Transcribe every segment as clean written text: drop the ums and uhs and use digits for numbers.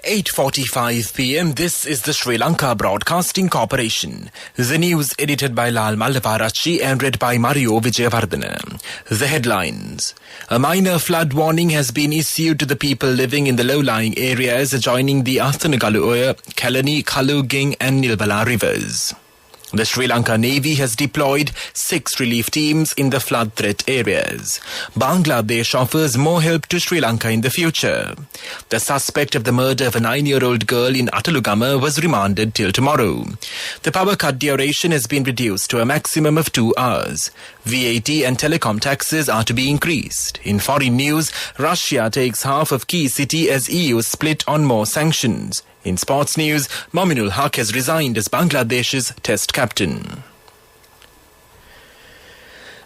8:45 p.m. This is the Sri Lanka Broadcasting Corporation. The news edited by Lal Mallavarachi and read by Mario Vijayavardhana. The headlines. A minor flood warning has been issued to the people living in the low-lying areas adjoining the Athanagalu-Oya, Kalani, Kaluging and Nilbala rivers. The Sri Lanka Navy has deployed 6 relief teams in the flood threat areas. Bangladesh offers more help to Sri Lanka in the future. The suspect of the murder of a 9-year-old girl in Atalugama was remanded till tomorrow. The power cut duration has been reduced to a maximum of 2 hours. VAT and telecom taxes are to be increased. In foreign news, Russia takes half of key city as EU split on more sanctions. In sports news, Mominul Haq has resigned as Bangladesh's test captain.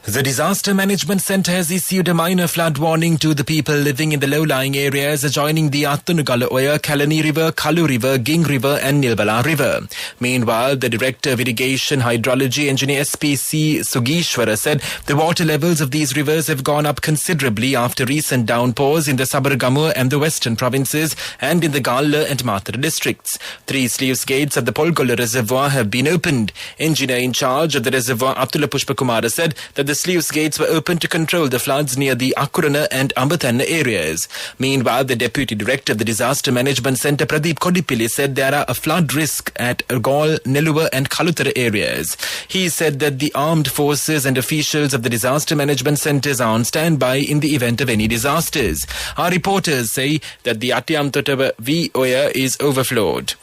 The Disaster Management Centre has issued a minor flood warning to the people living in the low-lying areas adjoining the Athanagalu-Oya, Kalani River, Kalu River, Ging River and Nilbala River. Meanwhile, the Director of Irrigation Hydrology Engineer SPC Sugishwara said the water levels of these rivers have gone up considerably after recent downpours in the Sabaragamu and the western provinces and in the Galla and Matara districts. 3 sluice gates of the Polgola Reservoir have been opened. Engineer in charge of the reservoir, Abdullah Pushpakumara, said that the sluice gates were opened to control the floods near the Akurana and Ambatana areas. Meanwhile, the Deputy Director of the Disaster Management Centre, Pradeep Kodipilli, said there are a flood risk at Ergol, Neluva and Kalutara areas. He said that the armed forces and officials of the Disaster Management Centres are on standby in the event of any disasters. Our reporters say that the Atyamtotava V Oya is overflowed.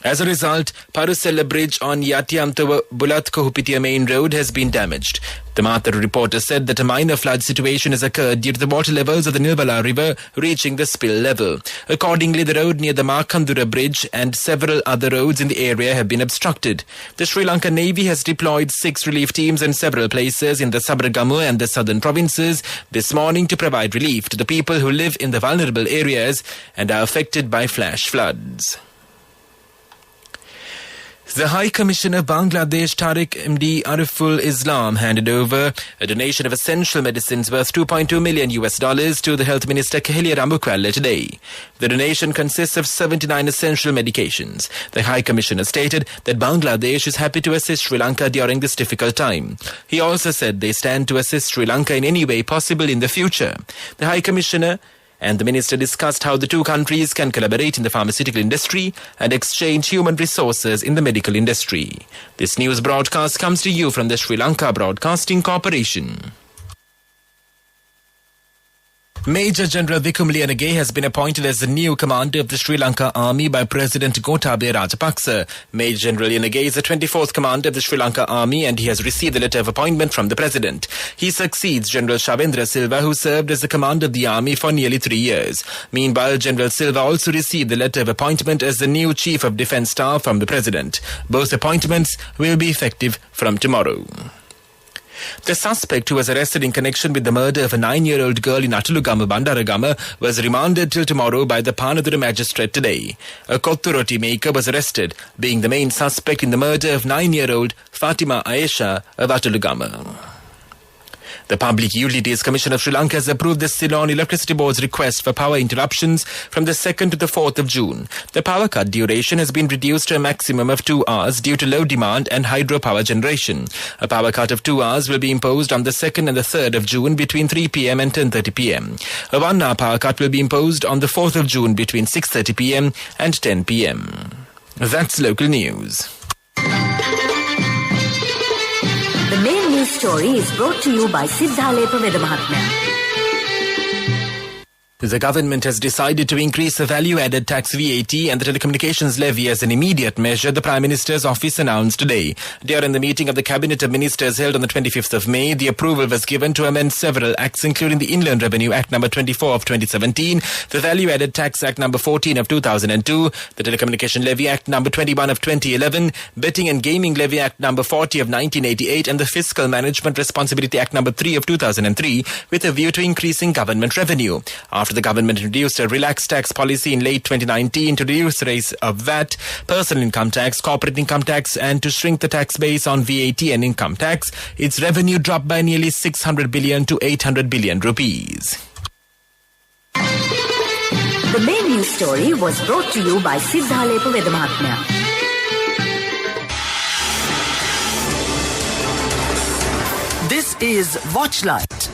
As a result, Parusella Bridge on Yatyamtava Bulatkohupitia main road has been damaged. The Matara reporter said that a minor flood situation has occurred due to the water levels of the Nilbala River reaching the spill level. Accordingly, the road near the Makandura Bridge and several other roads in the area have been obstructed. The Sri Lanka Navy has deployed 6 relief teams in several places in the Sabaragamu and the southern provinces this morning to provide relief to the people who live in the vulnerable areas and are affected by flash floods. The High Commissioner of Bangladesh, Tariq MD Ariful Islam, handed over a donation of essential medicines worth $2.2 million to the Health Minister Kehelia Ramukwala today. The donation consists of 79 essential medications. The High Commissioner stated that Bangladesh is happy to assist Sri Lanka during this difficult time. He also said they stand to assist Sri Lanka in any way possible in the future. The High Commissioner and the Minister discussed how the 2 countries can collaborate in the pharmaceutical industry and exchange human resources in the medical industry. This news broadcast comes to you from the Sri Lanka Broadcasting Corporation. Major General Wikum Liyanage has been appointed as the new commander of the Sri Lanka Army by President Gotabaya Rajapaksa. Major General Liyanage is the 24th commander of the Sri Lanka Army and he has received a letter of appointment from the President. He succeeds General Shavendra Silva, who served as the commander of the Army for nearly 3 years. Meanwhile, General Silva also received the letter of appointment as the new Chief of Defence Staff from the President. Both appointments will be effective from tomorrow. The suspect who was arrested in connection with the murder of a 9-year-old girl in Atalugama, Bandaragama, was remanded till tomorrow by the Panadura magistrate today. A kottu roti maker was arrested, being the main suspect in the murder of 9-year-old Fatima Aisha of Atalugama. The Public Utilities Commission of Sri Lanka has approved the Ceylon Electricity Board's request for power interruptions from the 2nd to the 4th of June. The power cut duration has been reduced to a maximum of 2 hours due to low demand and hydropower generation. A power cut of 2 hours will be imposed on the 2nd and the 3rd of June between 3 p.m. and 10:30 p.m. A 1-hour power cut will be imposed on the 4th of June between 6:30 p.m. and 10 p.m. That's local news. The main news story is brought to you by Siddhalepa Vedamahatmya. The government has decided to increase the value-added tax VAT and the telecommunications levy as an immediate measure, the Prime Minister's office announced today. During the meeting of the Cabinet of Ministers held on the 25th of May, the approval was given to amend several acts, including the Inland Revenue Act No. 24 of 2017, the Value-Added Tax Act No. 14 of 2002, the Telecommunication Levy Act No. 21 of 2011, Betting and Gaming Levy Act No. 40 of 1988, and the Fiscal Management Responsibility Act No. 3 of 2003, with a view to increasing government revenue. After the government introduced a relaxed tax policy in late 2019 to reduce rates of VAT, personal income tax, corporate income tax, and to shrink the tax base on VAT and income tax, its revenue dropped by nearly 600 billion to 800 billion rupees. The main news story was brought to you by Siddhalepa Vedamahatmya. This is Watchlight.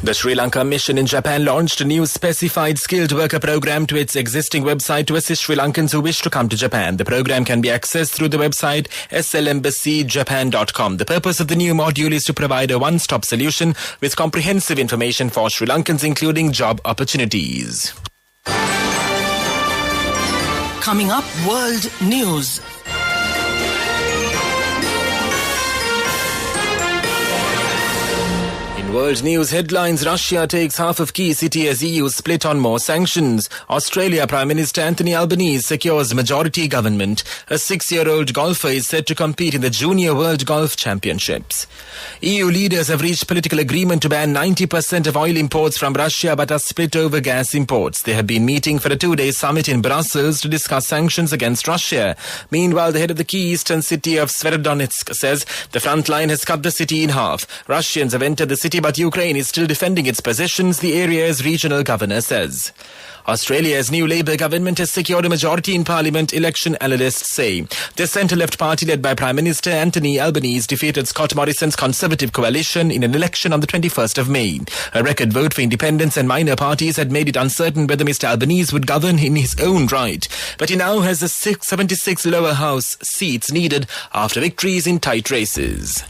The Sri Lanka mission in Japan launched a new specified skilled worker program to its existing website to assist Sri Lankans who wish to come to Japan. The program can be accessed through the website SLBCjapan.com. The purpose of the new module is to provide a one-stop solution with comprehensive information for Sri Lankans, including job opportunities. Coming up, World News. World news headlines: Russia takes half of key city as EU split on more sanctions. Australia Prime Minister Anthony Albanese secures majority government. A 6-year-old golfer is set to compete in the Junior World Golf Championships. EU leaders have reached political agreement to ban 90% of oil imports from Russia but are split over gas imports. They have been meeting for a 2-day summit in Brussels to discuss sanctions against Russia. Meanwhile, the head of the key eastern city of Severodonetsk says the front line has cut the city in half. Russians have entered the city, but Ukraine is still defending its possessions, the area's regional governor says. Australia's new Labour government has secured a majority in Parliament, election analysts say. The centre-left party led by Prime Minister Anthony Albanese defeated Scott Morrison's Conservative coalition in an election on the 21st of May. A record vote for independents and minor parties had made it uncertain whether Mr Albanese would govern in his own right. But he now has the 76 lower house seats needed after victories in tight races.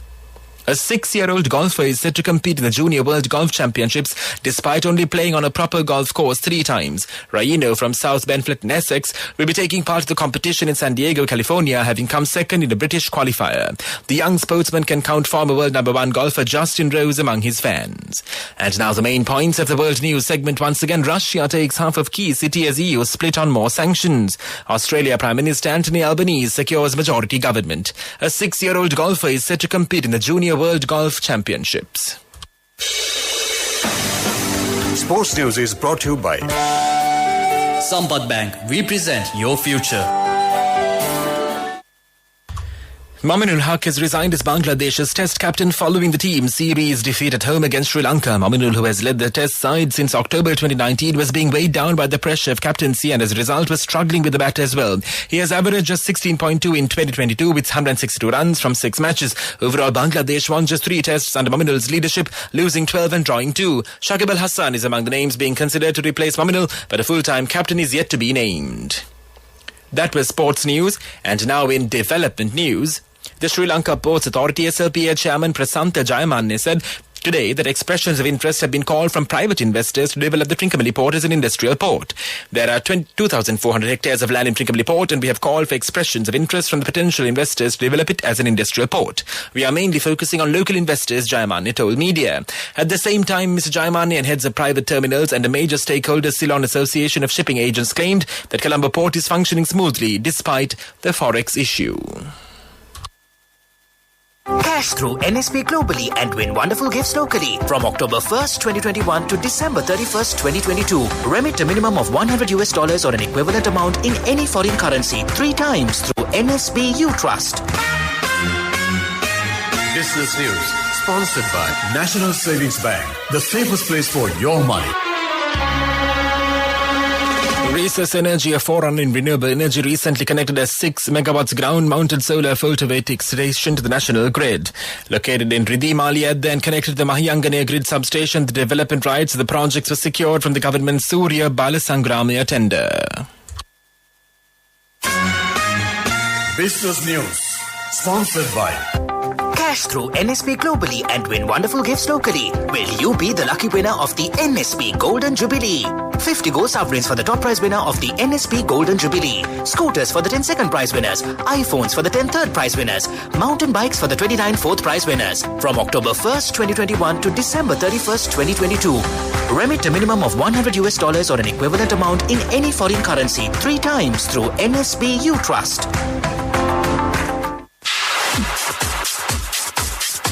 A 6-year-old golfer is set to compete in the Junior World Golf Championships despite only playing on a proper golf course 3 times. Raino from South Benfleet in Essex will be taking part in the competition in San Diego, California, having come second in the British qualifier. The young sportsman can count former world number 1 golfer Justin Rose among his fans. And now the main points of the World News segment once again. Russia takes half of key city as EU split on more sanctions. Australia Prime Minister Anthony Albanese secures majority government. A 6-year-old golfer is set to compete in the Junior World Golf Championships. Sports News is brought to you by Sampath Bank. We present your future. Mominul Haq has resigned as Bangladesh's test captain following the team series defeat at home against Sri Lanka. Mominul, who has led the test side since October 2019, was being weighed down by the pressure of captaincy and as a result was struggling with the bat as well. He has averaged just 16.2 in 2022 with 162 runs from 6 matches. Overall, Bangladesh won just 3 tests under Mominul's leadership, losing 12 and drawing 2. Shakib Al Hassan is among the names being considered to replace Mominul, but a full-time captain is yet to be named. That was sports news, and now in development news. The Sri Lanka Ports Authority SLPA chairman Prasanta Jayamane said today that expressions of interest have been called from private investors to develop the Trincomalee port as an industrial port. There are 2,400 hectares of land in Trincomalee port and we have called for expressions of interest from the potential investors to develop it as an industrial port. We are mainly focusing on local investors, Jayamane told media. At the same time, Mr. Jayamane and heads of private terminals and a major stakeholder Ceylon Association of Shipping Agents claimed that Colombo port is functioning smoothly despite the forex issue. Cash through NSP globally and win wonderful gifts locally. From October 1st, 2021 to December 31st, 2022. Remit a minimum of $100 or an equivalent amount in any foreign currency 3 times through NSB U Trust. Business News, sponsored by National Savings Bank, the safest place for your money. Resource Energy, a forerunner in renewable energy, recently connected a 6 megawatts ground-mounted solar photovoltaic station to the national grid. Located in Riddhi, Maliad, then connected to the Mahiyangane grid substation. The development rights of the projects were secured from the government Surya Balasangramya tender. Business News, sponsored by Cash through NSP globally and win wonderful gifts locally. Will you be the lucky winner of the NSP Golden Jubilee? 50 gold sovereigns for the top prize winner of the NSP Golden Jubilee. Scooters for the 10 second prize winners. iPhones for the 10 third prize winners. Mountain bikes for the 29 fourth prize winners. From October 1st, 2021 to December 31st, 2022. Remit a minimum of $100 or an equivalent amount in any foreign currency 3 times through NSB U Trust.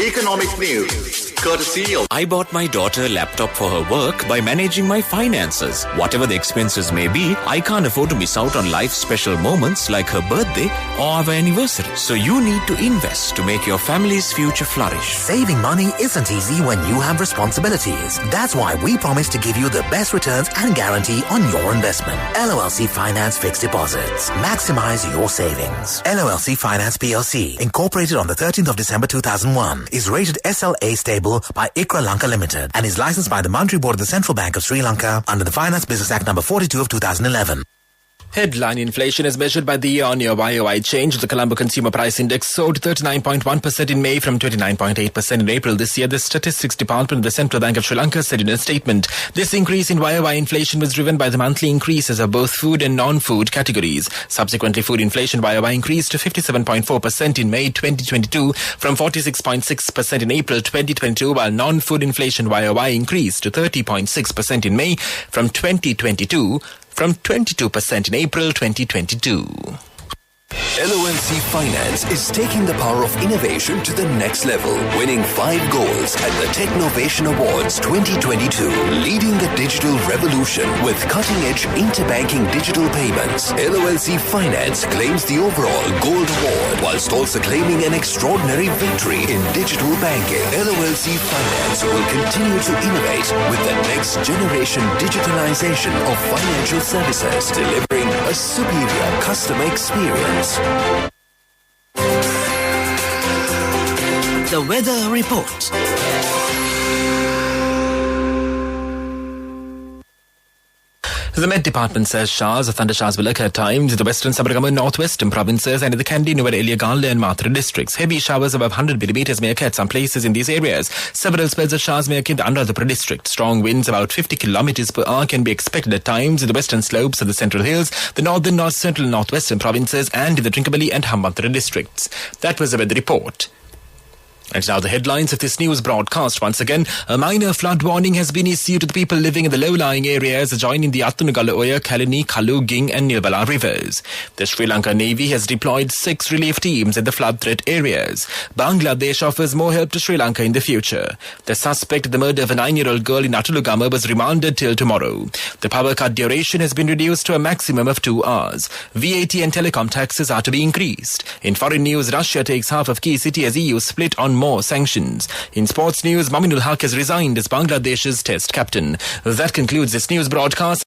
Economic news courtesy of I bought my daughter a laptop for her work by managing my finances. Whatever the expenses may be, I can't afford to miss out on life's special moments like her birthday or our anniversary. So you need to invest to make your family's future flourish. Saving money isn't easy when you have responsibilities. That's why we promise to give you the best returns and guarantee on your investment. LOLC Finance Fixed Deposits. Maximize your savings. LOLC Finance PLC, incorporated on the 13th of December 2001, is rated SLA stable by ICRA Lanka Limited and is licensed by the Monetary Board of the Central Bank of Sri Lanka under the Finance Business Act number 42 of 2011. Headline inflation as measured by the year-on-year YOY change. The Colombo Consumer Price Index soared 39.1% in May from 29.8% in April this year, the Statistics Department of the Central Bank of Sri Lanka said in a statement. This increase in YOY inflation was driven by the monthly increases of both food and non-food categories. Subsequently, food inflation YOY increased to 57.4% in May 2022 from 46.6% in April 2022, while non-food inflation YOY increased to 30.6% in May from 22% in April 2022. LOLC Finance is taking the power of innovation to the next level, winning 5 golds at the Technovation Awards 2022, leading the digital revolution with cutting-edge interbanking digital payments. LOLC Finance claims the overall gold award, whilst also claiming an extraordinary victory in digital banking. LOLC Finance will continue to innovate with the next generation digitalization of financial services, delivering a superior customer experience. The Weather Report. The Met Department says showers or thundershowers will occur at times in the western Sabaragamu, northwestern provinces and in the Kandy, Nuwara Eliya, and Mathura districts. Heavy showers above 100 millimeters may occur at some places in these areas. Several spells of showers may occur in the Anuradhapura district. Strong winds about 50 kilometers per hour can be expected at times in the western slopes of the Central Hills, the northern, north central and northwestern provinces and in the Trincomalee and Hambantota districts. That was the weather report. And now the headlines of this news broadcast once again. A minor flood warning has been issued to the people living in the low-lying areas adjoining the Attunugala Oya, Kalani, Kalu, Ging and Nilbala rivers. The Sri Lanka Navy has deployed 6 relief teams in the flood threat areas. Bangladesh offers more help to Sri Lanka in the future. The suspect in the murder of a 9-year-old girl in Atulugama was remanded till tomorrow. The power cut duration has been reduced to a maximum of 2 hours. VAT and telecom taxes are to be increased. In foreign news, Russia takes half of key city as EU split on more sanctions. In sports news, Maminul Haq has resigned as Bangladesh's test captain. That concludes this news broadcast.